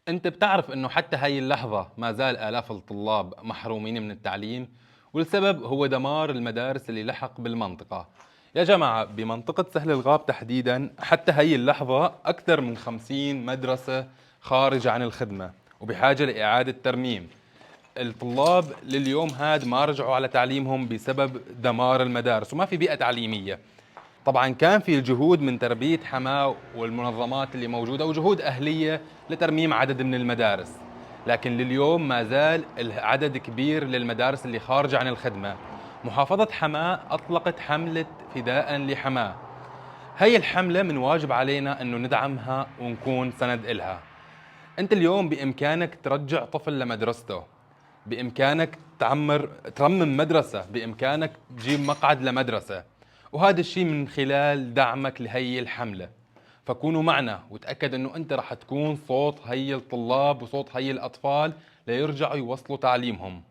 انت بتعرف انه حتى هاي اللحظة ما زال آلاف الطلاب محرومين من التعليم، والسبب هو دمار المدارس اللي لحق بالمنطقة. يا جماعة، بمنطقة سهل الغاب تحديدا حتى هاي اللحظة أكثر من 50 مدرسة خارجة عن الخدمة وبحاجة لإعادة ترميم. الطلاب لليوم هاد ما رجعوا على تعليمهم بسبب دمار المدارس وما في بيئة تعليمية. طبعا كان في الجهود من تربية حماة والمنظمات اللي موجودة وجهود أهلية لترميم عدد من المدارس، لكن لليوم ما زال العدد كبير للمدارس اللي خارجة عن الخدمة. محافظة حماة أطلقت حملة فداء لحماة. هي الحملة من واجب علينا أنه ندعمها ونكون سند إلها. أنت اليوم بإمكانك ترجع طفل لمدرسته، بإمكانك ترمم مدرسة، بإمكانك تجيب مقعد لمدرسة، وهذا الشيء من خلال دعمك لهي الحملة. فكونوا معنا وتأكد أنه أنت رح تكون صوت هي الطلاب وصوت هي الأطفال ليرجعوا يوصلوا تعليمهم.